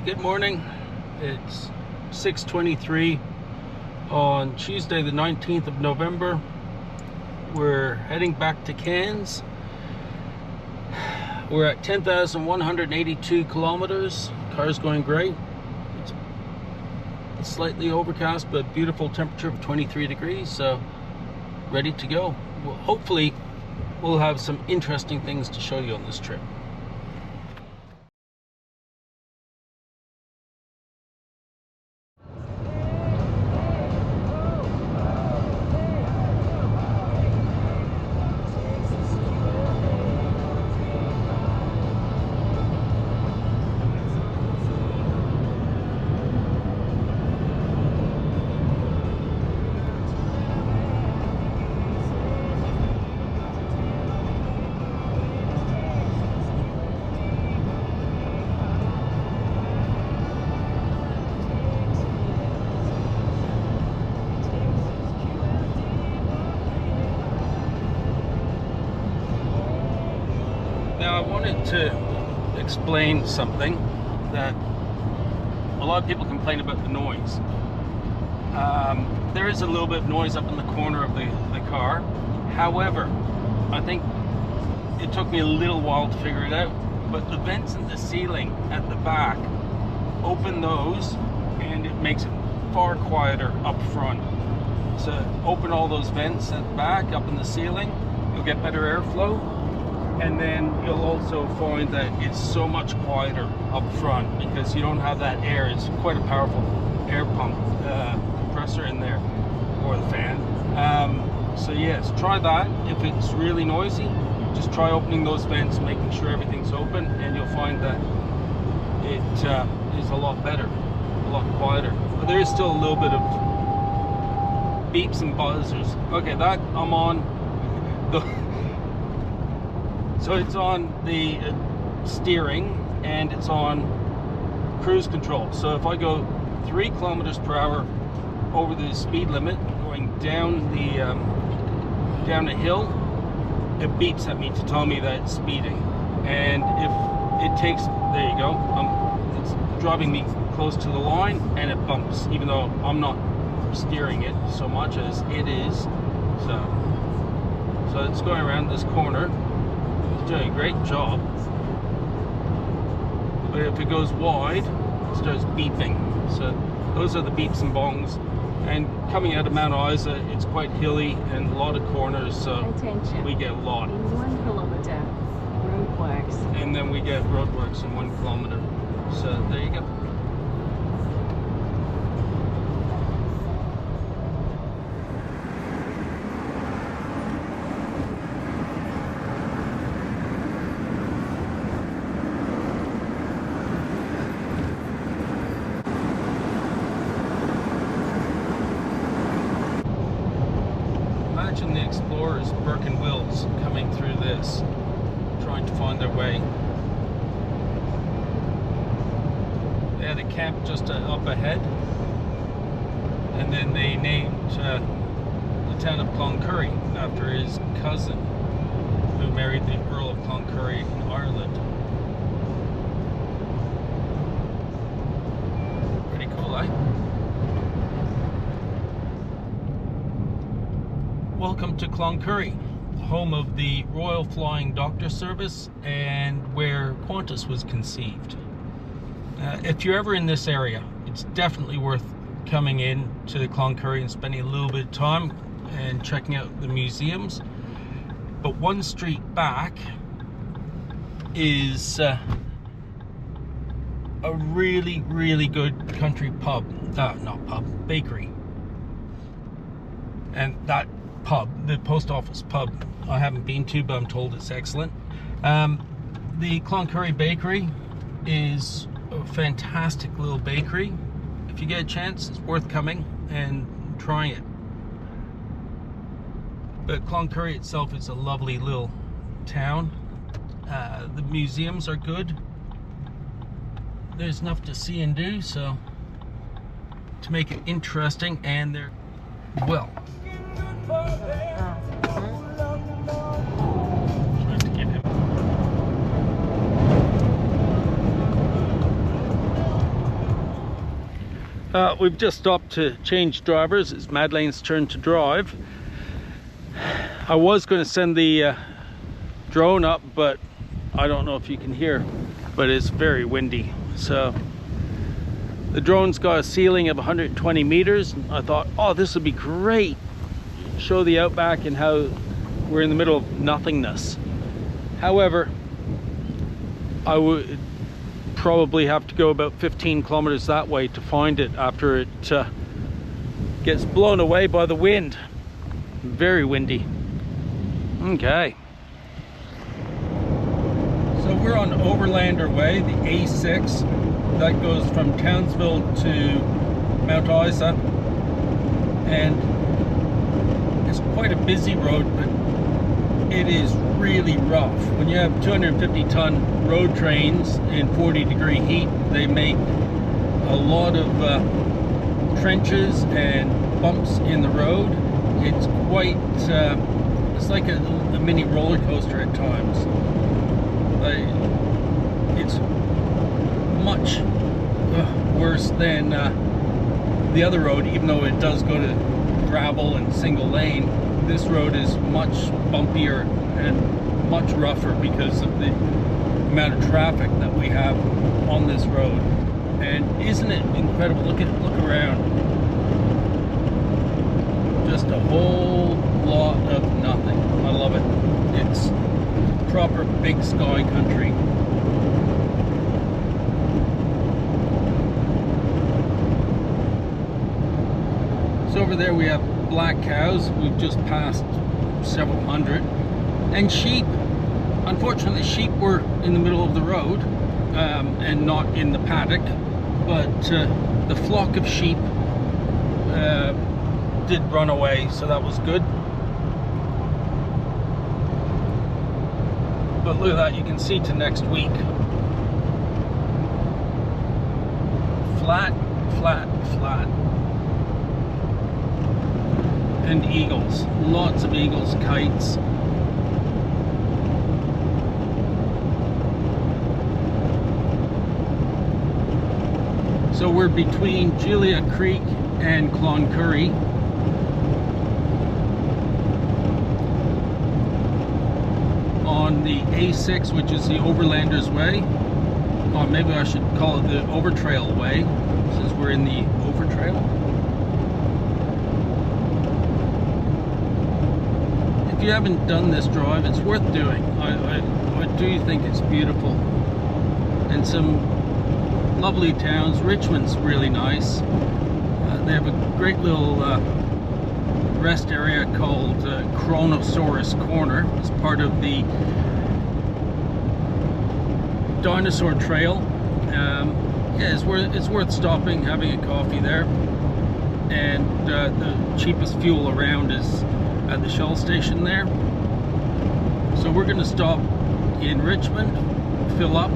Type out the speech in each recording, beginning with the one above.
Good morning. It's 6:23 on Tuesday the 19th of November. We're heading back to Cairns. We're at 10,182 kilometers. Car's going great. It's slightly overcast but beautiful temperature of 23 degrees, so ready to go. Well, hopefully we'll have some interesting things to show you on this trip. Now, I wanted to explain something that a lot of people complain about the noise. There is a little bit of noise up in the corner of the car. However, I think it took me a little while to figure it out, but the vents in the ceiling at the back, open those and it makes it far quieter up front. So open all those vents at the back up in the ceiling, you'll get better airflow. And then you'll also find that it's so much quieter up front because you don't have that air. It's quite a powerful air pump compressor in there, or the fan. So yes, try that. If it's really noisy, just try opening those vents, making sure everything's open, and you'll find that it is a lot better, a lot quieter. But there is still a little bit of beeps and buzzers. Okay, that I'm on the so it's on the steering and it's on cruise control. So if I go 3 kilometers per hour over the speed limit, going down a hill, it beeps at me to tell me that it's speeding. And if it takes, there you go, it's driving me close to the line and it bumps, even though I'm not steering it so much as it is. So it's going around this corner. Doing a great job, but if it goes wide, it starts beeping. So those are the beeps and bongs. And coming out of Mount Isa, it's quite hilly and a lot of corners, so attention, we get a lot. In 1 kilometer, roadworks. And then we get roadworks in 1 kilometer. So there you go. Imagine the explorers, Burke and Wills, coming through this, trying to find their way. They had a camp just up ahead, and then they named the town of Cloncurry after his cousin, who married the Earl of Cloncurry in Ireland. Pretty cool, eh? Welcome to Cloncurry, home of the Royal Flying Doctor Service and where Qantas was conceived. If you're ever in this area, it's definitely worth coming in to Cloncurry and spending a little bit of time and checking out the museums. But one street back is a really, really good country pub. Not pub, bakery. And that pub, the post office pub, I haven't been to, but I'm told it's excellent. The Cloncurry bakery is a fantastic little bakery. If you get a chance, it's worth coming and trying it. But Cloncurry itself is a lovely little town. The museums are good. There's enough to see and do, so to make it interesting, and they're well. Trying to get him. We've just stopped to change drivers. It's Madeleine's turn to drive. I was going to send the drone up, but I don't know if you can hear, but it's very windy. So the drone's got a ceiling of 120 meters. I thought, oh, this would be great. Show the outback and how we're in the middle of nothingness. However, I would probably have to go about 15 kilometers that way to find it after it gets blown away by the wind. Very windy. Okay. So we're on Overlander Way, the A6 that goes from Townsville to Mount Isa, and it's quite a busy road, but it is really rough. When you have 250-ton road trains in 40-degree heat, they make a lot of trenches and bumps in the road. It's quite, it's like a mini roller coaster at times. It's much worse than the other road, even though it does go to gravel and single lane. This road is much bumpier and much rougher because of the amount of traffic that we have on this road. And isn't it incredible? Look around. Just a whole lot of nothing. I love it. It's proper big sky country. So over there we have black cows. We've just passed several hundred. And sheep. Unfortunately, sheep were in the middle of the road and not in the paddock. But the flock of sheep did run away, so that was good. But look at that, you can see to next week. Flat, flat, flat. And eagles, lots of eagles, kites. So we're between Julia Creek and Cloncurry. On the A6, which is the Overlanders Way. Or maybe I should call it the Overtrail Way, since we're in the Overtrail. If you haven't done this drive, it's worth doing. I do think it's beautiful. And some lovely towns. Richmond's really nice. They have a great little rest area called Kronosaurus Corner. It's part of the dinosaur trail. Yeah, it's worth stopping, having a coffee there. And the cheapest fuel around is at the Shell station there. So we're going to stop in Richmond, fill up,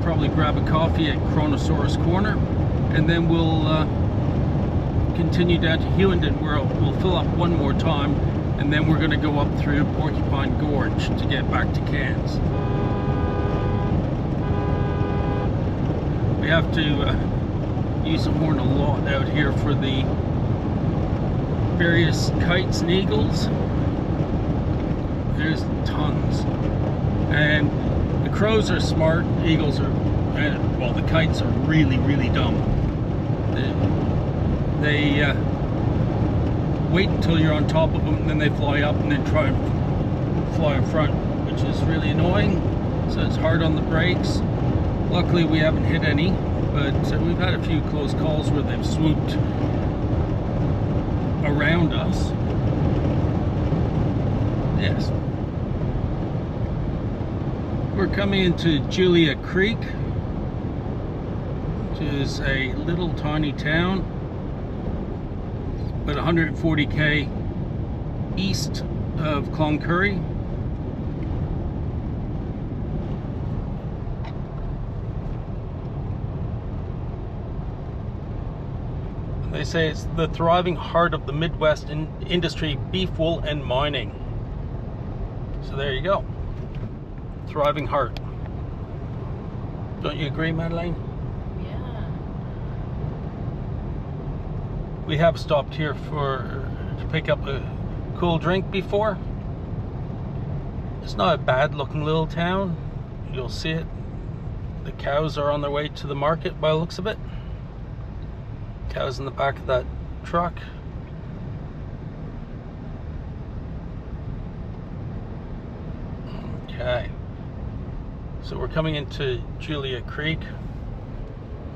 probably grab a coffee at Kronosaurus Corner, and then we'll continue down to Hewenden, where we'll fill up one more time, and then we're going to go up through Porcupine Gorge to get back to Cairns. We have to use the horn a lot out here for the various kites and eagles. There's tons. And the crows are smart, eagles are, well, the kites are really, really dumb. They wait until you're on top of them, and then they fly up and then try and fly in front, which is really annoying. So it's hard on the brakes. Luckily we haven't hit any, but we've had a few close calls where they've swooped around us. Yes. We're coming into Julia Creek, which is a little tiny town, but 140k east of Cloncurry. They say it's the thriving heart of the Midwest industry, beef, wool, and mining. So there you go. Thriving heart. Don't you agree, Madeleine? Yeah. We have stopped here to pick up a cool drink before. It's not a bad looking little town. You'll see it. The cows are on their way to the market by the looks of it. Cows in the back of that truck. Okay. So we're coming into Julia Creek.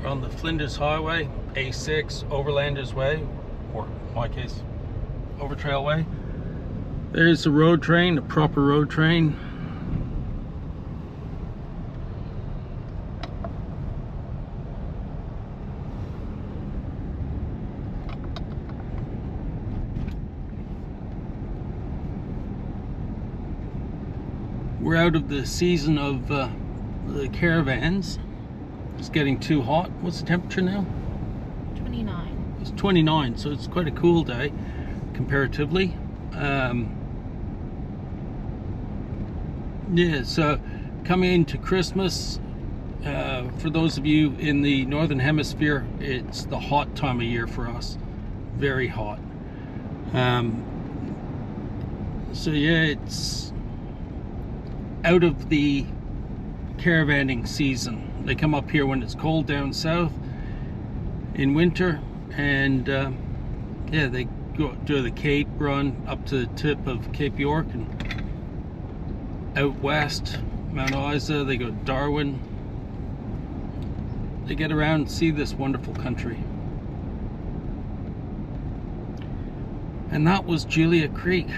We're on the Flinders Highway, A6, Overlanders Way, or in my case, Overtrail Way. There's a road train, a proper road train. We're out of the season of the caravans. It's getting too hot. What's the temperature now? 29. It's 29, so it's quite a cool day comparatively. Yeah, so coming into Christmas, for those of you in the Northern Hemisphere, it's the hot time of year for us. Very hot. So yeah, it's out of the caravanning season. They come up here when it's cold down south in winter, and yeah, they go do the Cape run up to the tip of Cape York and out west, Mount Isa. They go to Darwin. They get around and see this wonderful country. And that was Julia Creek.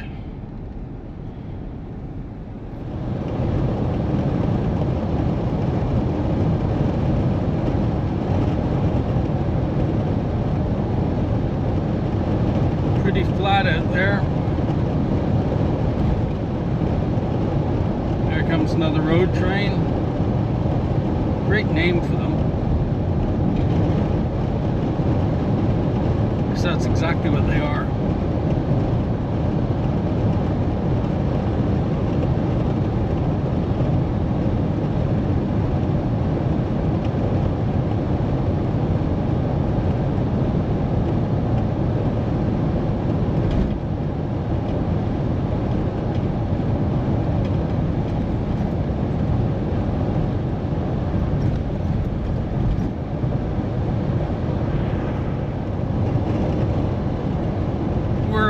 Pretty flat out there. There comes another road train. Great name for them. Because that's exactly what they are.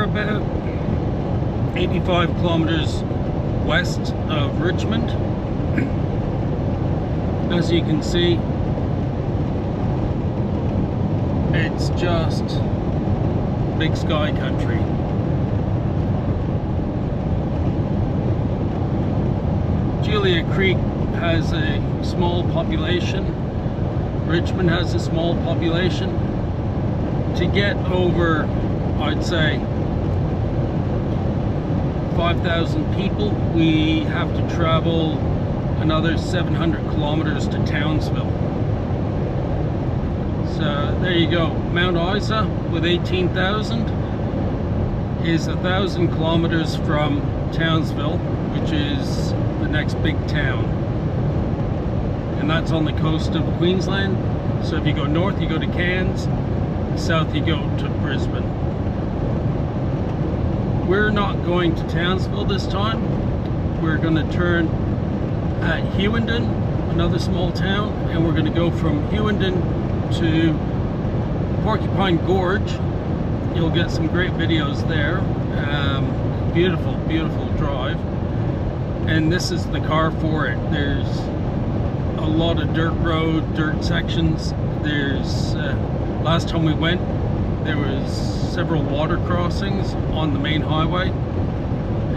About 85 kilometers west of Richmond. As you can see, it's just big sky country. Julia Creek has a small population. Richmond has a small population. To get over, I'd say, 5,000 people, we have to travel another 700 kilometers to Townsville. So there you go. Mount Isa with 18,000 is 1,000 kilometers from Townsville, which is the next big town. And that's on the coast of Queensland. So if you go north, you go to Cairns. South, you go to Brisbane. We're not going to Townsville this time. We're going to turn at Hewenden, another small town, and we're going to go from Hewenden to Porcupine Gorge. You'll get some great videos there. Beautiful, beautiful drive. And this is the car for it. There's a lot of dirt road, dirt sections. There's, last time we went, there was several water crossings on the main highway,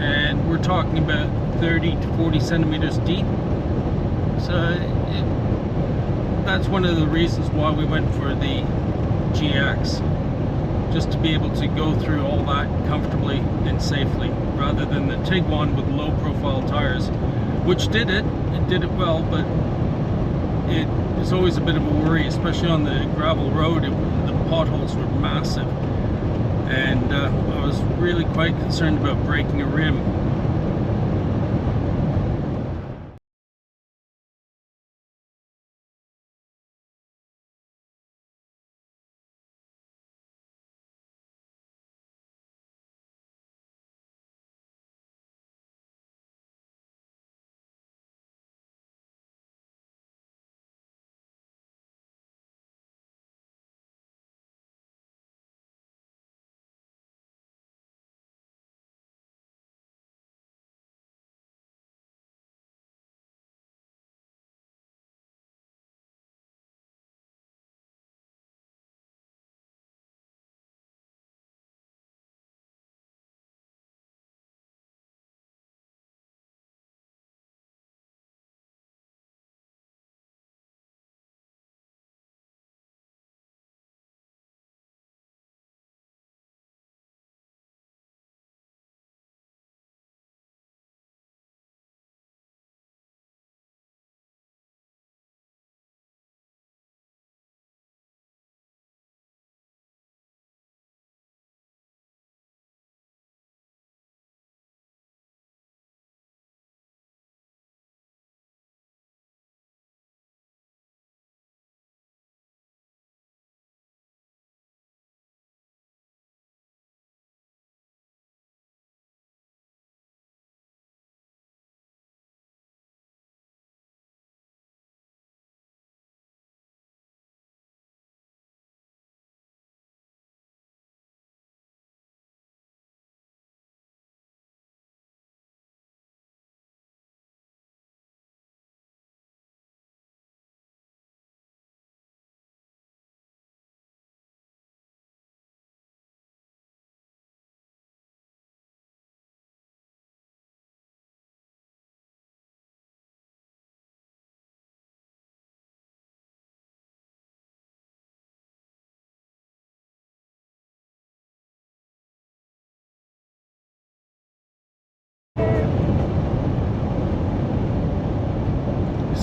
and we're talking about 30 to 40 centimeters deep. So that's one of the reasons why we went for the GX, just to be able to go through all that comfortably and safely, rather than the Tiguan with low profile tires, which did it well, but it was always a bit of a worry, especially on the gravel road. The potholes were massive, and I was really quite concerned about breaking a rim.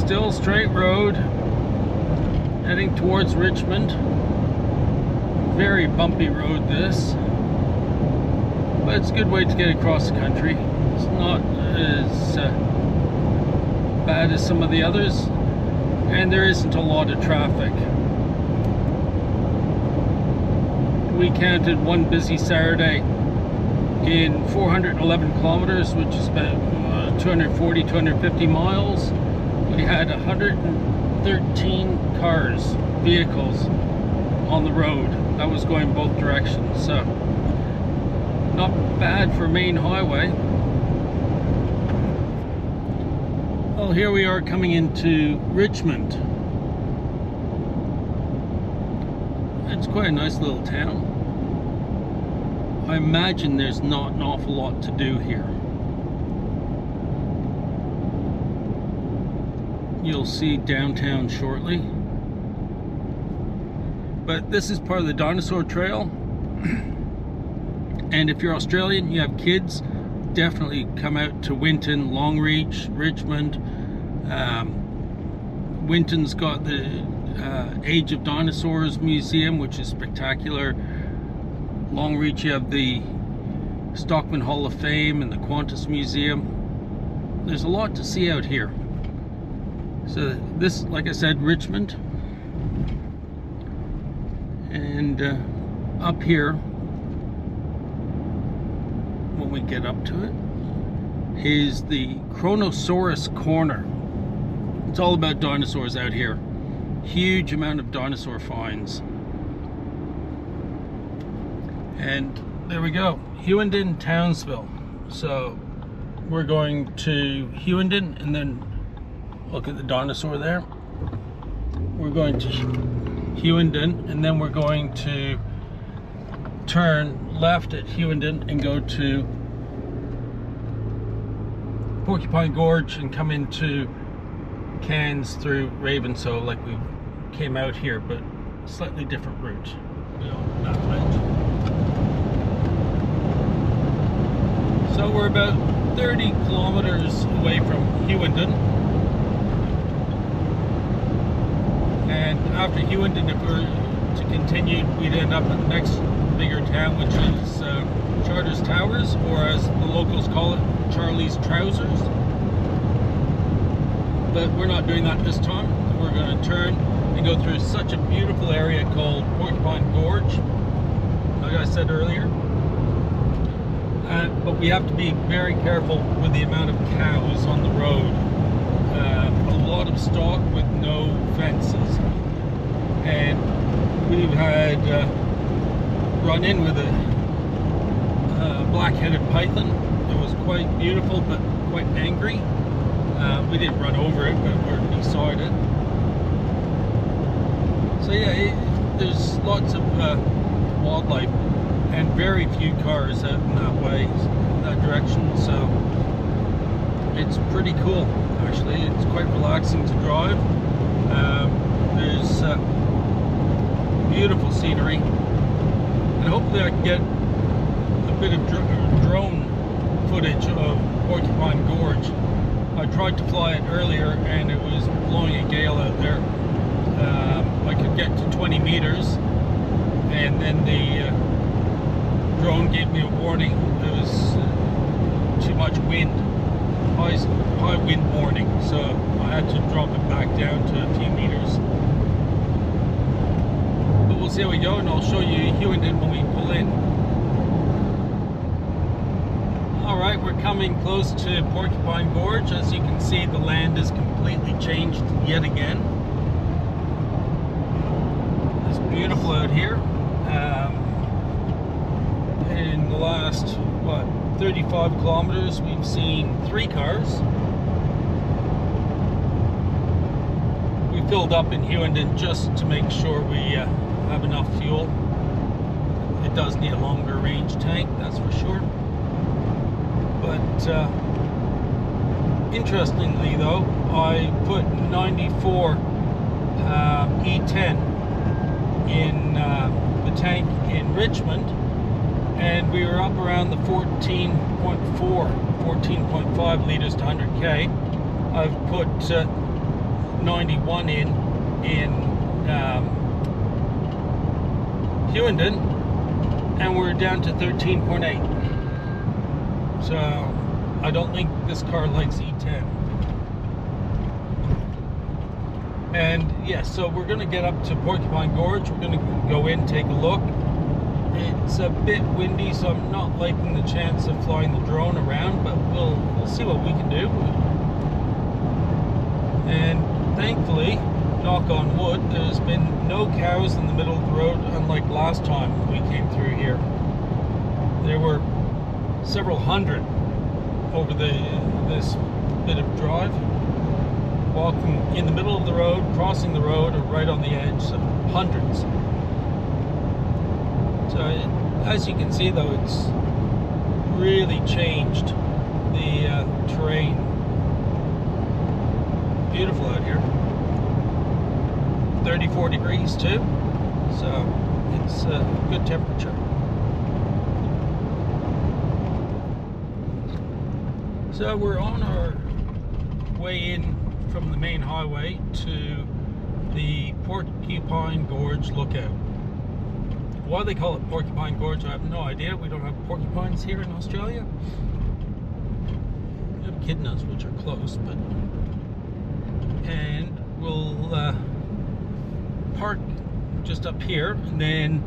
Still straight road, heading towards Richmond. Very bumpy road this, but it's a good way to get across the country. It's not as bad as some of the others, and there isn't a lot of traffic. We counted one busy Saturday in 411 kilometers, which is about 240-250 miles. We had 113 vehicles on the road. That was going both directions, so not bad for main highway. Well, here we are coming into Richmond. It's quite a nice little town. I imagine there's not an awful lot to do here. You'll see downtown shortly. But this is part of the dinosaur trail. And if you're Australian, you have kids, definitely come out to Winton, Longreach, Richmond. Winton's got the Age of Dinosaurs Museum, which is spectacular. Longreach, you have the Stockman Hall of Fame and the Qantas Museum. There's a lot to see out here. So this, like I said, Richmond. And up here, when we get up to it, is the Chronosaurus Corner. It's all about dinosaurs out here. Huge amount of dinosaur finds. And there we go, Hughenden, Townsville. So we're going to Hughenden, and then look at the dinosaur there. We're going to Hughenden, and then we're going to turn left at Hughenden and go to Porcupine Gorge and come into Cairns through Ravenshoe, like we came out here, but slightly different route. That ledge. So we're about 30 kilometers away from Hughenden. And after Hughenden, if we were to continue, we'd end up at the next bigger town, which is Charters Towers, or as the locals call it, Charlie's Trousers. But we're not doing that this time. We're going to turn and go through such a beautiful area called Porcupine Gorge, like I said earlier. But we have to be very careful with the amount of cows on the road. A lot of stock with no fences. And we've had run in with a black-headed python. It was quite beautiful, but quite angry. We didn't run over it, but we're beside it. So yeah, there's lots of wildlife and very few cars out in that way, in that direction. So it's pretty cool, actually. It's quite relaxing to drive. There't beautiful scenery, and hopefully I can get a bit of drone footage of Porcupine Gorge. I tried to fly it earlier and it was blowing a gale out there. I could get to 20 meters, and then the drone gave me a warning. There was too much wind, high wind warning, so I had to drop it back down to a few meters. But we'll see how we go, and I'll show you Hughenden when we pull in. Alright, we're coming close to Porcupine Gorge. As you can see, the land is completely changed yet again. It's beautiful out here. In the last, 35 kilometers, we've seen 3 cars. We filled up in Hughenden just to make sure we have enough fuel. It does need a longer range tank, that's for sure. But interestingly though, I put 94 E10 in the tank in Richmond, and we were up around the 14.5 litres to 100k. I've put 91 in Hughenden, and we're down to 13.8. So I don't think this car likes E10. And yes, so we're going to get up to Porcupine Gorge. We're going to go in, take a look. It's a bit windy, so I'm not liking the chance of flying the drone around, but we'll see what we can do. And thankfully, knock on wood, there's been no cows in the middle of the road, unlike last time we came through here. There were several hundred over this bit of drive, walking in the middle of the road, crossing the road, or right on the edge, so hundreds. So as you can see though, it's really changed the terrain. Beautiful out here. 34 degrees too, so it's a good temperature. So we're on our way in from the main highway to the Porcupine Gorge lookout. Why they call it Porcupine Gorge, I have no idea. We don't have porcupines here in Australia. We have echidnas, which are close, but... And we'll park just up here, and then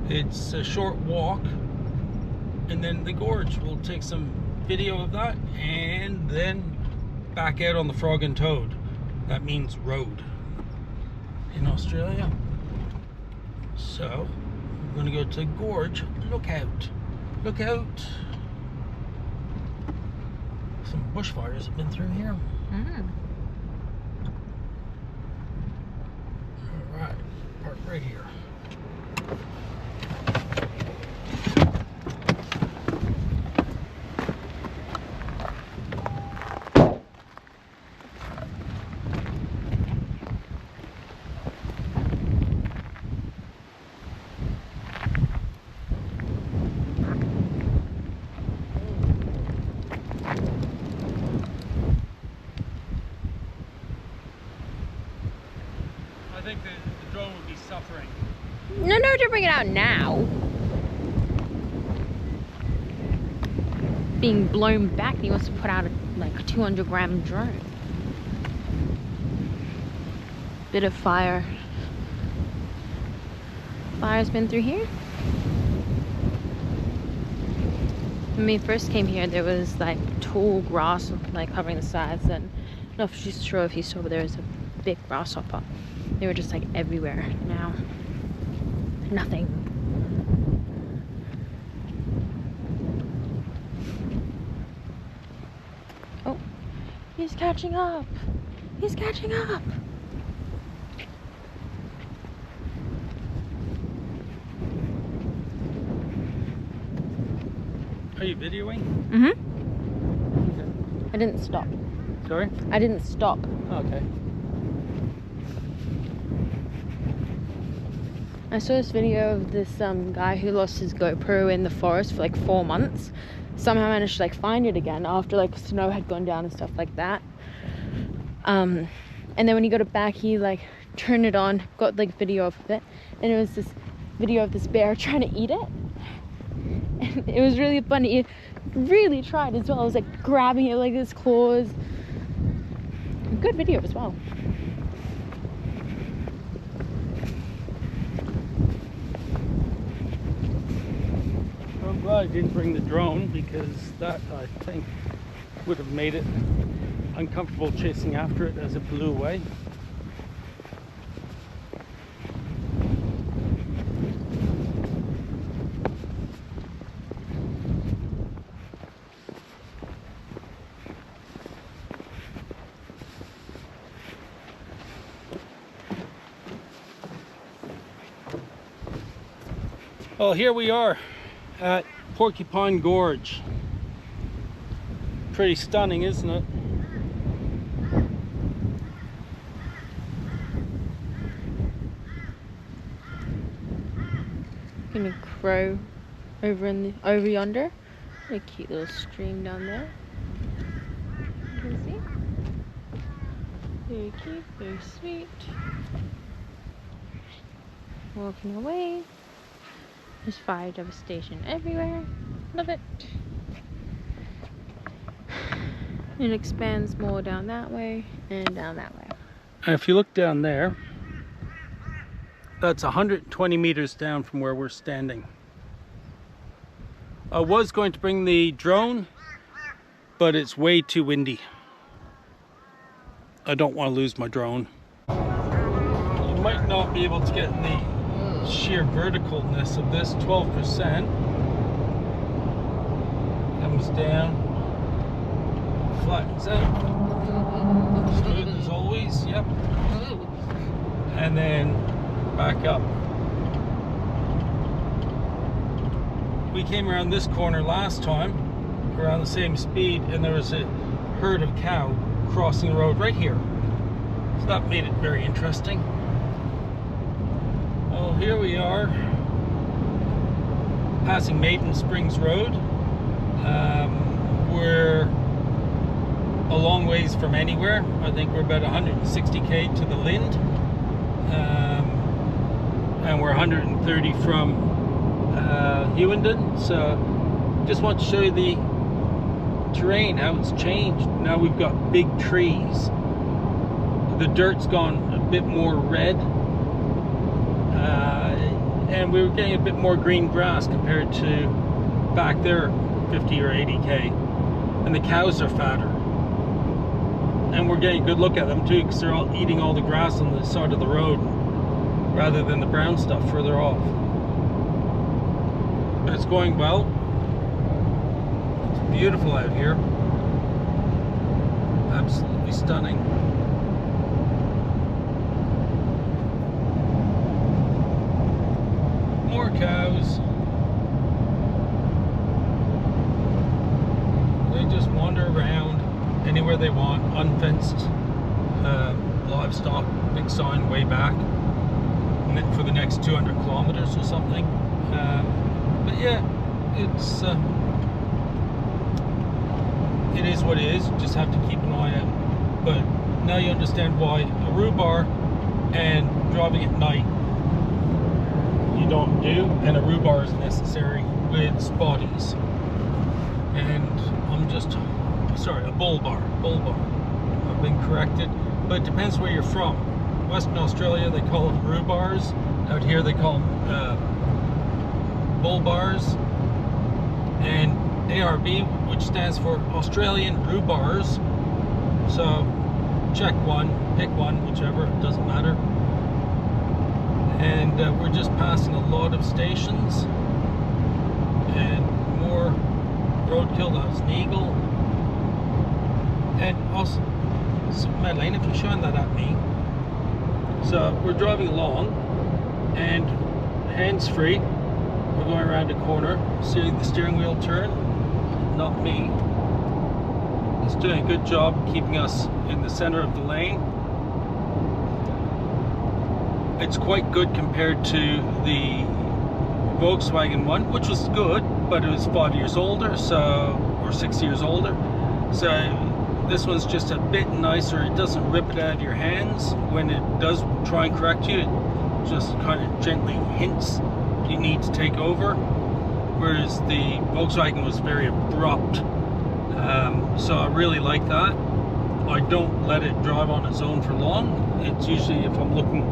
it's a short walk, and then the gorge. We'll take some video of that, and then back out on the Frog and Toad. That means road in Australia. So we're going to go to Gorge Lookout. Look out. Some bushfires have been through here. Alright, park right here. I think the drone would be suffering. No, don't bring it out now. Being blown back, he wants to put out a like 200-gram drone. Bit of fire. Fire's been through here. When we first came here, there was like tall grass like covering the sides, and I'm not sure if you saw, but there was a big grasshopper. They were just like everywhere. Now, nothing. Oh, he's catching up. He's catching up. Are you videoing? Mm-hmm. Okay. I didn't stop. Sorry? I didn't stop. Okay. I saw this video of this guy who lost his GoPro in the forest for like 4 months. Somehow managed to like find it again after like snow had gone down and stuff like that. And then when he got it back, he like turned it on, got like video of it, and it was this video of this bear trying to eat it. And it was really funny. It really tried as well. I was like grabbing it like his claws. Good video as well. I'm glad I didn't bring the drone, because that, I think, would have made it uncomfortable chasing after it as it blew away. Well, here we are at Porcupine Gorge. Pretty stunning, isn't it? Gonna crow over yonder. A cute little stream down there. You can see. Very cute, very sweet. Walking away. There's fire devastation everywhere. Love it. It expands more down that way and down that way. And if you look down there, that's 120 meters down from where we're standing. I was going to bring the drone, but it's way too windy. I don't want to lose my drone. You might not be able to get the sheer verticalness of this. 12% comes down, flattens out, smooth as always. Yep, and then back up. We came around this corner last time around the same speed, and there was a herd of cow crossing the road right here, so that made it very interesting. Well, here we are passing Maiden Springs Road. We're a long ways from anywhere. I think we're about 160k to the Lind, and we're 130 from Hewenden. So just want to show you the terrain, how it's changed. Now we've got big trees. The dirt's gone a bit more red, and we were getting a bit more green grass compared to back there 50 or 80k, and the cows are fatter, and we're getting a good look at them too, because they're all eating all the grass on the side of the road rather than the brown stuff further off. It's going well. It's beautiful out here, absolutely stunning. More cows. They just wander around anywhere they want, unfenced. Livestock, big sign way back, and then for the next 200 kilometers or something. But yeah, it is what it is. You just have to keep an eye out. But now you understand why a rhubarb and driving at night you don't do, and a rhubarb is necessary with spotties. And I'm just sorry, a bull bar. I've been corrected, but it depends where you're from. Western Australia, they call them rhubars. Out here they call them bull bars. And ARB, which stands for Australian rhubars. So check one, pick one, whichever, it doesn't matter. And we're just passing a lot of stations and more roadkill. That was an eagle. And also, Madeleine, if you're showing that at me. So we're driving along, and hands-free, we're going around a corner, seeing the steering wheel turn. Not me. It's doing a good job keeping us in the center of the lane. It's quite good compared to the Volkswagen one, which was good, but it was 5 years older, or 6 years older. So this one's just a bit nicer. It doesn't rip it out of your hands. When it does try and correct you, it just kind of gently hints you need to take over. Whereas the Volkswagen was very abrupt. So I really like that. I don't let it drive on its own for long. It's usually if I'm looking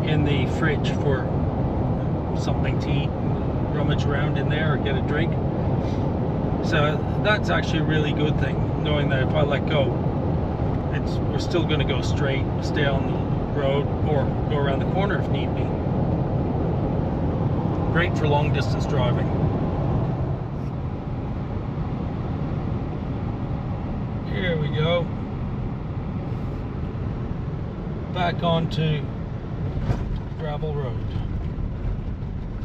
in the fridge for something to eat, rummage around in there or get a drink. So that's actually a really good thing, knowing that if I let go, we're still going to go straight, stay on the road, or go around the corner if need be. Great for long distance driving. Here we go. Back onto gravel road.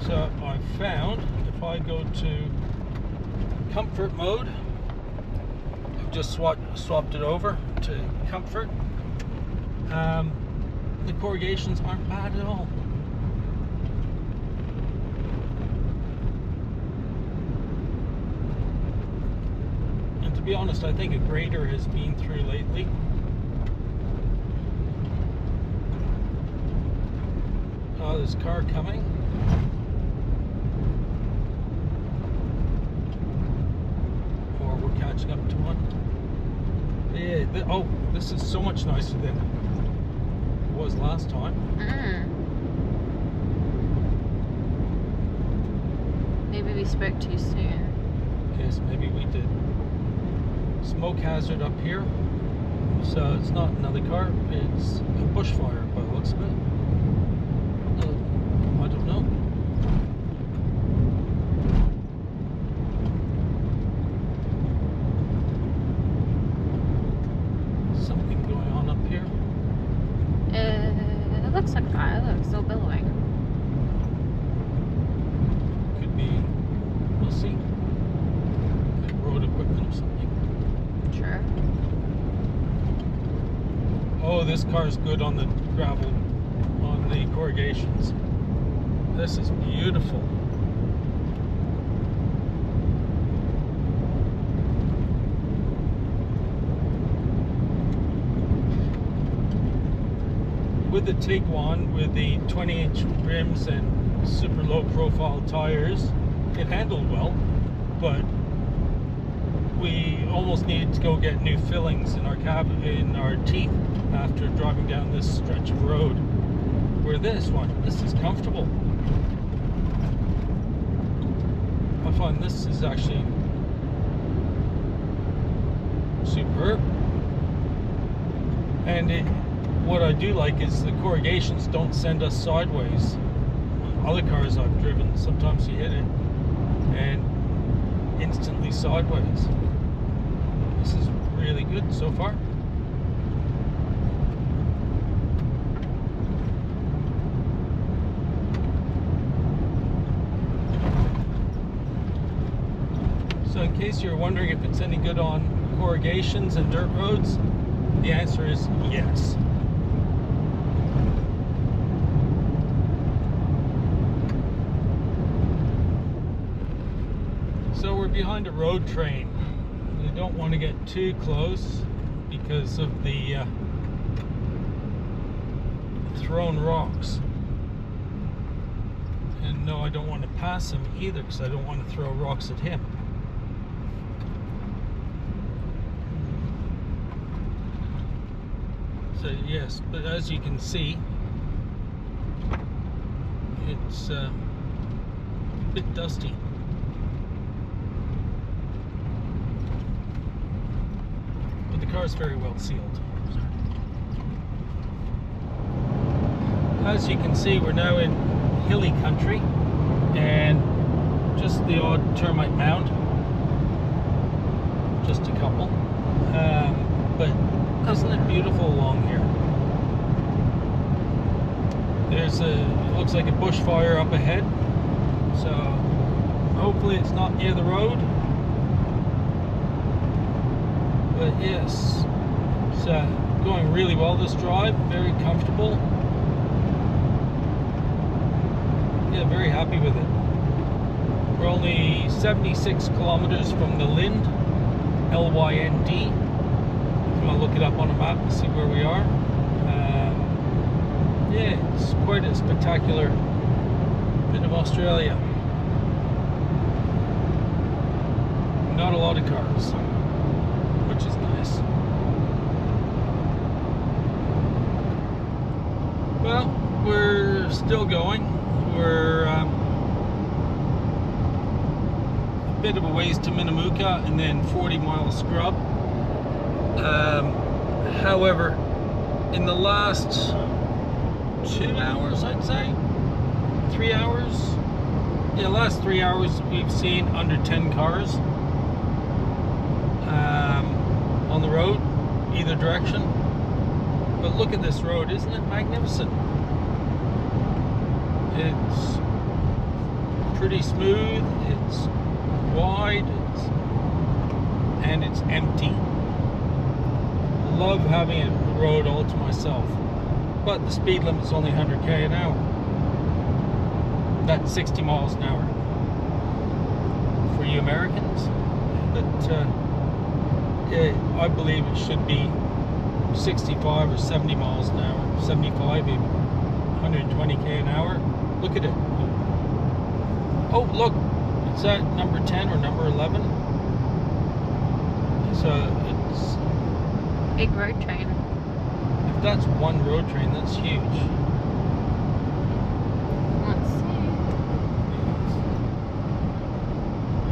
So I found if I go to comfort mode, I've just swapped it over to comfort. The corrugations aren't bad at all. And to be honest, I think a grader has been through lately. Oh, there's a car coming. Or we're catching up to one. Yeah, oh, this is so much nicer than it was last time. Maybe we spoke too soon. Yes, maybe we did. Smoke hazard up here. So it's not another car, it's a bushfire by the looks of it. I don't know. Something going on up here. It looks like fire. Look, still billowing. Could be, we'll see. Like road equipment or something. Sure. Oh, this car's good on the gravel, on the corrugations. This is beautiful. With the Tiguan, with the 20-inch rims and super low profile tires, it handled well, but we almost needed to go get new fillings in our teeth after driving down this stretch of road. Where this is comfortable. I find this is actually superb. And what I do like is the corrugations don't send us sideways. Other cars I've driven, sometimes you hit it and instantly sideways. This is really good so far. So in case you're wondering if it's any good on corrugations and dirt roads, the answer is yes. So we're behind a road train. We don't want to get too close because of the thrown rocks. And no, I don't want to pass him either because I don't want to throw rocks at him. So yes, but as you can see, it's a bit dusty. But the car is very well sealed. As you can see, we're now in hilly country and just the odd termite mound, just a couple, but isn't it beautiful along here? There's it looks like a bushfire up ahead, so hopefully it's not near the road. But yes, it's going really well, this drive, very comfortable. Yeah, very happy with it. We're only 76 kilometers from the Lynd, L-Y-N-D. I'll look it up on a map and see where we are. Yeah, it's quite a spectacular bit of Australia. Not a lot of cars, which is nice. Well, we're still going. We're a bit of a ways to Minamooka and then 40-mile scrub. However, in the last 2 hours, I'd say, 3 hours, yeah, last 3 hours, we've seen under 10 cars on the road, either direction. But look at this road, isn't it magnificent? It's pretty smooth, it's wide, and it's empty. Love having a road all to myself, but the speed limit is only 100k an hour. That's 60 miles an hour for you Americans, but yeah, I believe it should be 65 or 70 miles an hour, 75 even. 120k an hour. Look at it. Oh, look, it's at number 10 or number 11. So it's big road train. If that's one road train, that's huge. Let's see.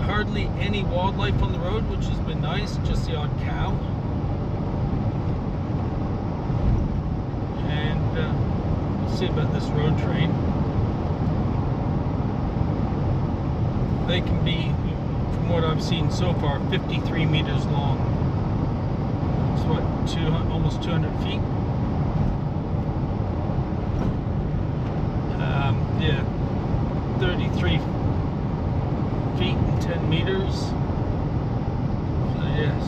Hardly any wildlife on the road, which has been nice. Just the odd cow. And let's see about this road train. They can be, from what I've seen so far, 53 meters long. It's what, almost 200 feet? Yeah, 33 feet and 10 meters. So yes,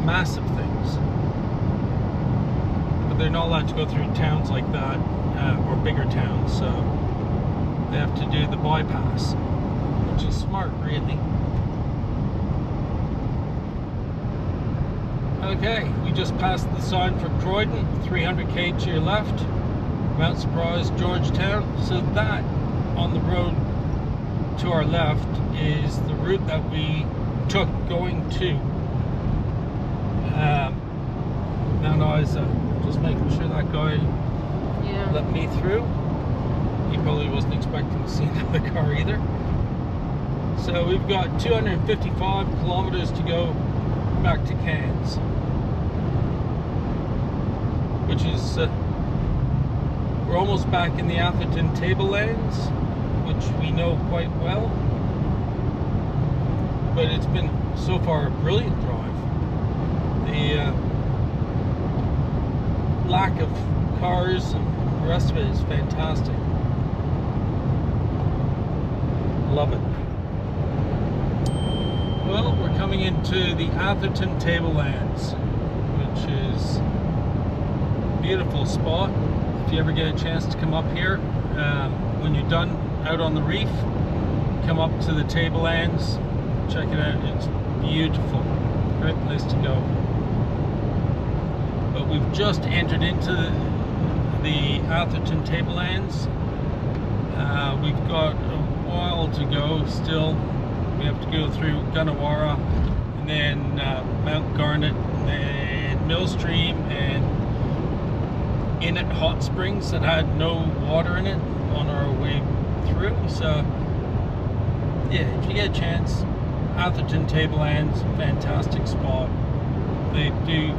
massive things. But they're not allowed to go through towns like that, or bigger towns, so they have to do the bypass, which is smart, really. Okay, we just passed the sign for Croydon, 300k to your left, Mount Surprise, Georgetown. So that, on the road to our left, is the route that we took going to Mount Isa. Just making sure that guy let me through. He probably wasn't expecting to see another car either. So we've got 255 kilometers to go back to Cairns, which is we're almost back in the Atherton Tablelands, which we know quite well. But it's been so far a brilliant drive. The lack of cars and the rest of it is fantastic. Love it. Well, we're coming into the Atherton Tablelands, which is a beautiful spot. If you ever get a chance to come up here, when you're done out on the reef, come up to the Tablelands, check it out. It's beautiful. Great place to go. But we've just entered into the Atherton Tablelands. We've got a while to go still. We have to go through Gunnawara, and then Mount Garnet, and then Millstream, and Inlet Hot Springs that had no water in it on our way through. So yeah, if you get a chance, Atherton Tablelands, fantastic spot. They do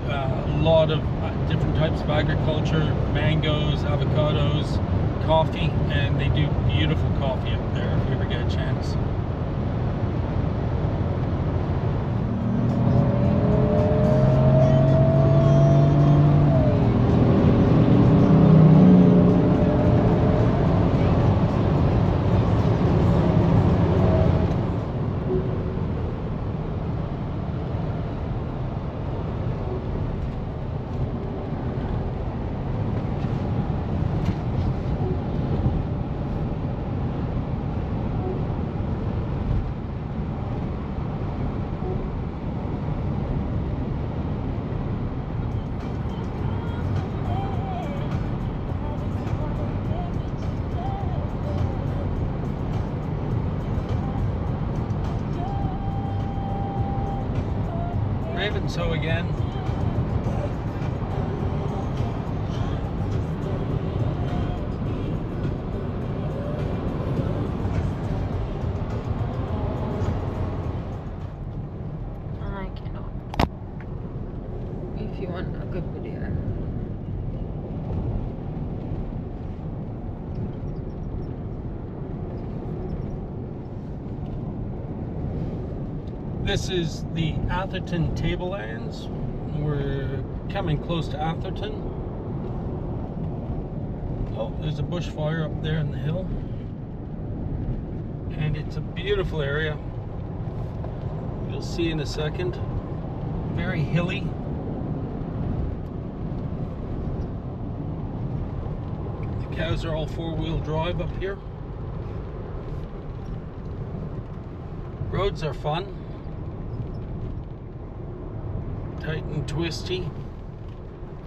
a lot of different types of agriculture, mangoes, avocados, coffee, and they do beautiful coffee up there if you ever get a chance. So again, I cannot. If you want a good video. this is the Atherton Tablelands. We're coming close to Atherton. Oh, there's a bushfire up there in the hill. And it's a beautiful area. You'll see in a second. Very hilly. The cows are all four-wheel drive up here. Roads are fun. Tight and twisty.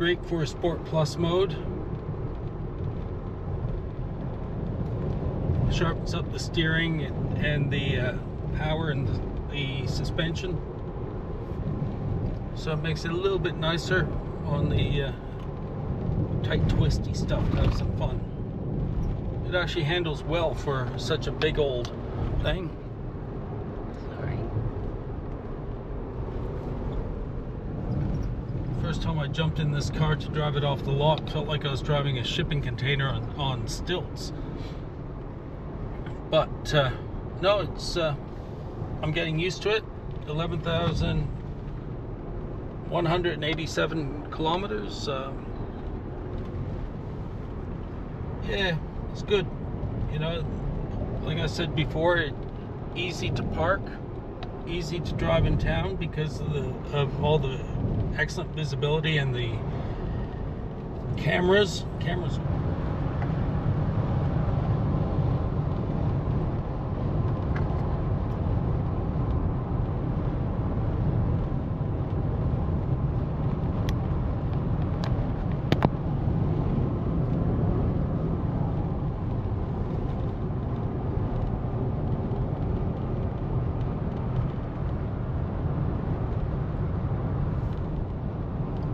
great for Sport Plus mode. Sharpens up the steering and the power and the suspension. So it makes it a little bit nicer on the tight twisty stuff to have some fun. It actually handles well for such a big old thing. Sorry. First time I jumped in this car to drive it off the lot, felt like I was driving a shipping container on stilts. But no, it's I'm getting used to it. 11,187 kilometers. Yeah, it's good. You know, like I said before, easy to park, easy to drive in town because of all the excellent visibility and the cameras.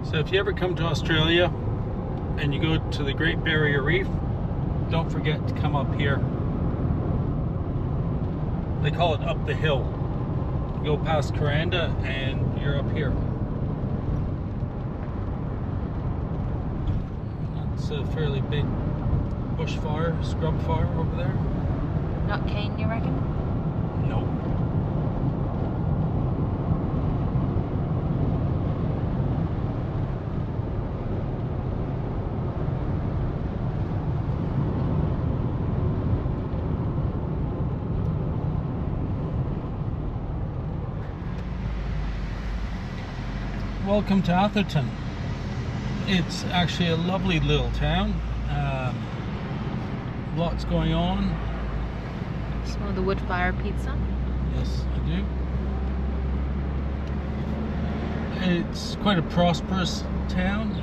So if you ever come to Australia and you go to the Great Barrier Reef, don't forget to come up here. They call it up the hill. You go past Kuranda and you're up here. That's a fairly big bushfire, scrub fire over there. Not keen, you reckon? No. Welcome to Atherton. It's actually a lovely little town. Lots going on. Smell the wood fire pizza. Yes, I do. It's quite a prosperous town.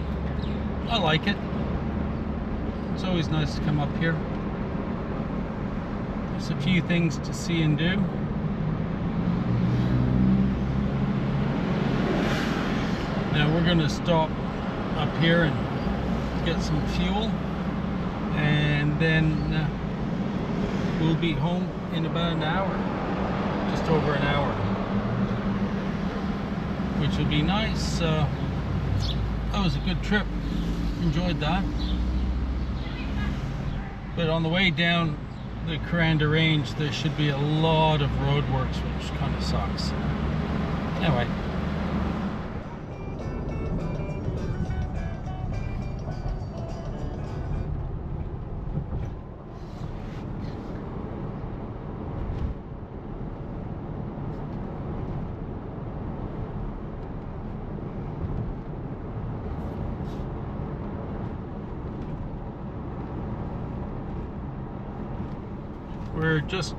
I like it. It's always nice to come up here. There's a few things to see and do. Now we're going to stop up here and get some fuel, and then we'll be home in about an hour, just over an hour, which will be nice. That was a good trip, enjoyed that. But on the way down the Kuranda Range there should be a lot of roadworks, which kind of sucks. Anyway. We're just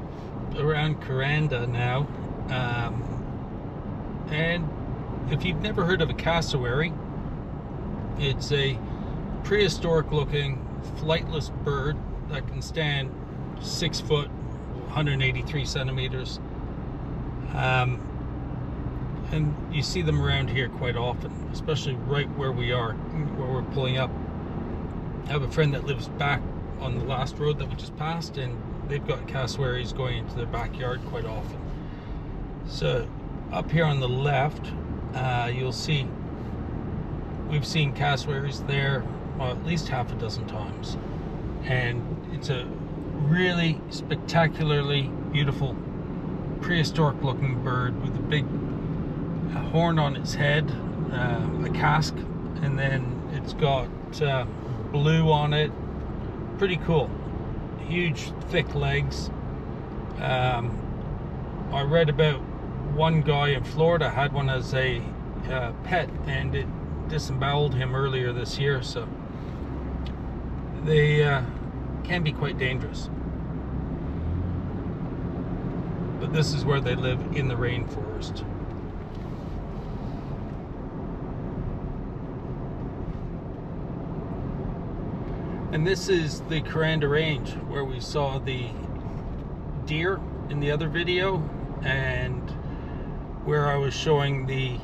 around Kuranda now, and if you've never heard of a cassowary, it's a prehistoric looking flightless bird that can stand 6 foot, 183 centimeters, and you see them around here quite often, especially right where we are, where we're pulling up. I have a friend that lives back on the last road that we just passed, and they've got cassowaries going into their backyard quite often. So up here on the left, you'll see we've seen cassowaries there, well, at least half a dozen times, and it's a really spectacularly beautiful prehistoric looking bird with a big horn on its head, a casque, and then it's got blue on it. Pretty cool. Huge thick legs. I read about one guy in Florida had one as a pet, and it disemboweled him earlier this year, so they can be quite dangerous. But this is where they live, in the rainforest. And this is the Caravanning Range where we saw the deer in the other video, and where I was showing the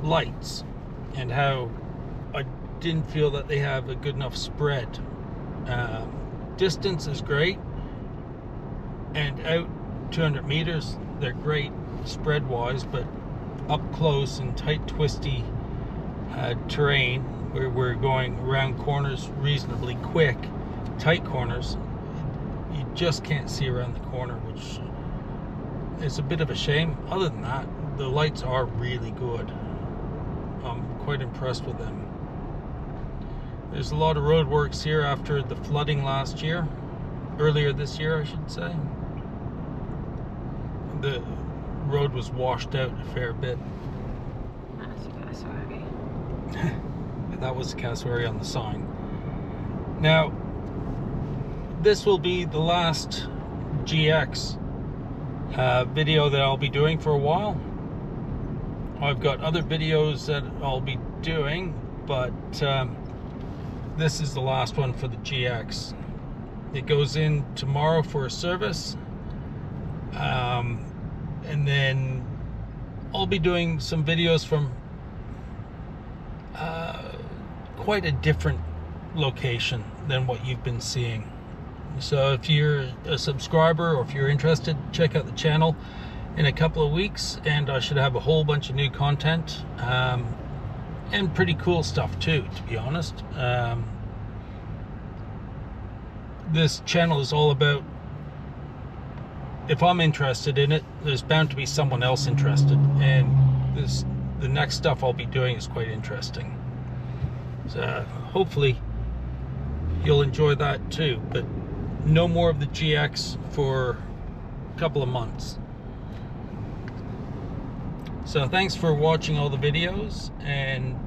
lights and how I didn't feel that they have a good enough spread. Distance is great, and out 200 meters they're great spread wise, but up close and tight twisty terrain where we're going around corners reasonably quick, tight corners, you just can't see around the corner, which is a bit of a shame. Other than that, the lights are really good. I'm quite impressed with them. There's a lot of road works here after the flooding last year, earlier this year I should say. The road was washed out a fair bit. That was the cassowary on the sign. Now, this will be the last GX video that I'll be doing for a while. I've got other videos that I'll be doing, but this is the last one for the GX. It goes in tomorrow for a service, and then I'll be doing some videos from quite a different location than what you've been seeing. So if you're a subscriber or if you're interested, check out the channel in a couple of weeks, and I should have a whole bunch of new content, and pretty cool stuff too, to be honest. This channel is all about, if I'm interested in it, there's bound to be someone else interested, and the next stuff I'll be doing is quite interesting. So hopefully you'll enjoy that too, but no more of the GX for a couple of months. So thanks for watching all the videos, and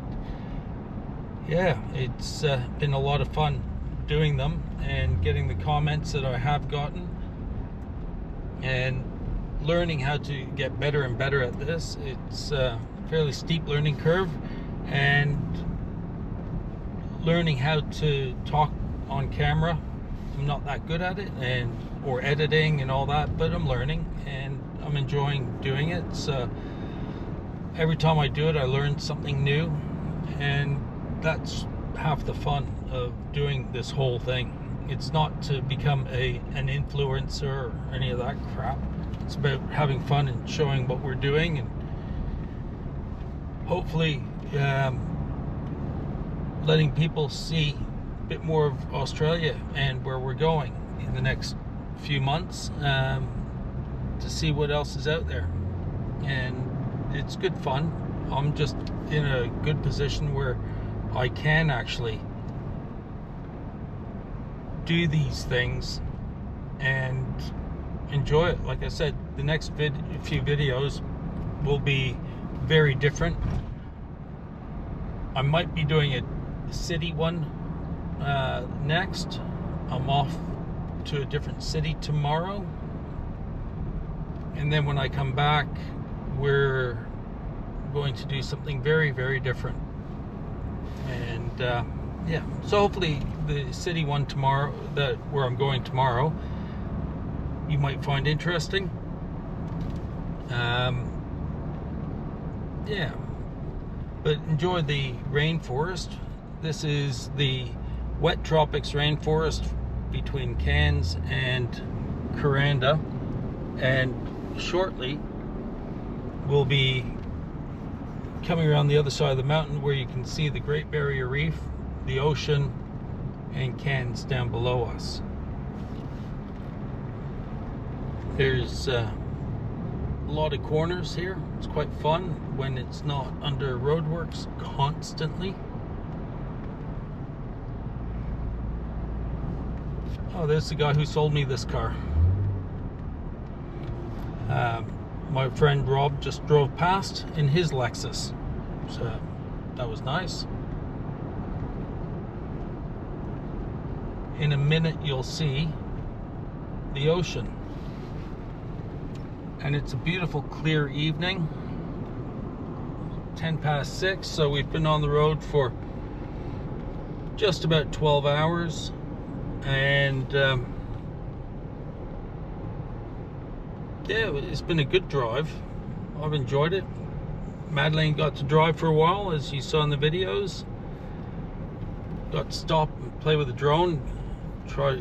yeah, it's been a lot of fun doing them and getting the comments that I have gotten, and learning how to get better and better at this. It's a fairly steep learning curve, and learning how to talk on camera. I'm not that good at it, or editing and all that, but I'm learning and I'm enjoying doing it. So every time I do it, I learn something new, and that's half the fun of doing this whole thing. It's not to become an influencer or any of that crap. It's about having fun and showing what we're doing, and hopefully letting people see a bit more of Australia and where we're going in the next few months, to see what else is out there. And it's good fun. I'm just in a good position where I can actually do these things and enjoy it. Like I said, the next few videos will be very different. I might be doing a city one next. I'm off to a different city tomorrow, and then when I come back, we're going to do something very, very different. And yeah, so hopefully the city one tomorrow, where I'm going tomorrow, you might find interesting. Yeah, but enjoy the rainforest. This is the wet tropics rainforest between Cairns and Caravanning, and shortly we'll be coming around the other side of the mountain where you can see the Great Barrier Reef, the ocean, and Cairns down below us. There's a lot of corners here. It's quite fun when it's not under roadworks constantly. Oh, there's the guy who sold me this car. My friend Rob just drove past in his Lexus, so that was nice. In a minute you'll see the ocean, and it's a beautiful clear evening. 10 past 6, so we've been on the road for just about 12 hours. and yeah, it's been a good drive. I've enjoyed it. Madeleine got to drive for a while, as you saw in the videos. Got to stop and play with the drone. Try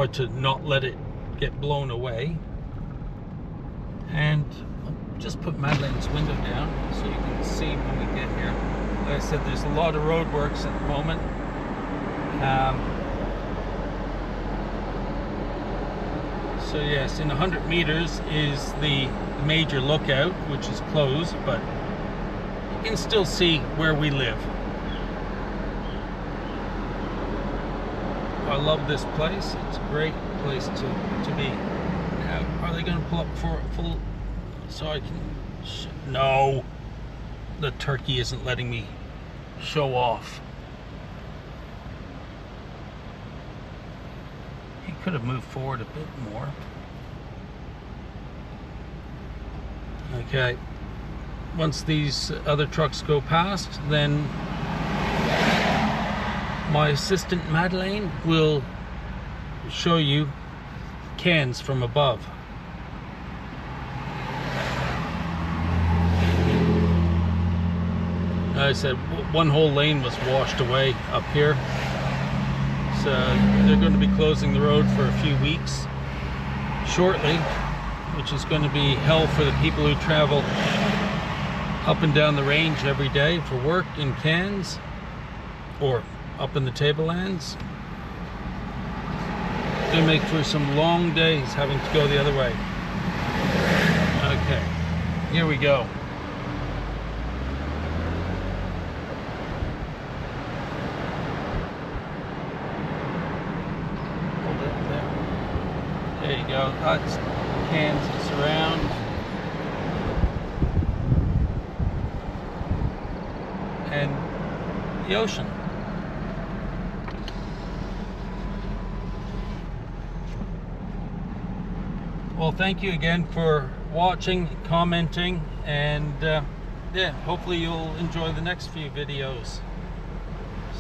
to not let it get blown away. And I'll just put Madeleine's window down so you can see when we get here. Like I said, there's a lot of roadworks at the moment. So yes, in 100 meters is the major lookout, which is closed, but you can still see where we live. I love this place. It's a great place to be. Now, are they going to pull up for full so I can no, the turkey isn't letting me show off. He could have moved forward a bit more. Okay, once these other trucks go past, then my assistant Madeleine will show you Cairns from above. I said one whole lane was washed away up here, so they're going to be closing the road for a few weeks shortly, which is going to be hell for the people who travel up and down the range every day for work in Cairns or up in the Tablelands. Gonna make for some long days having to go the other way. Okay, here we go. Hold it there. There you go. That's Cairns surround. And the ocean. Well, thank you again for watching, commenting, and yeah, hopefully you'll enjoy the next few videos.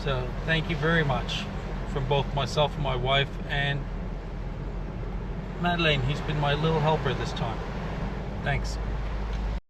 So thank you very much from both myself and my wife and Madeleine, who's been my little helper this time. Thanks.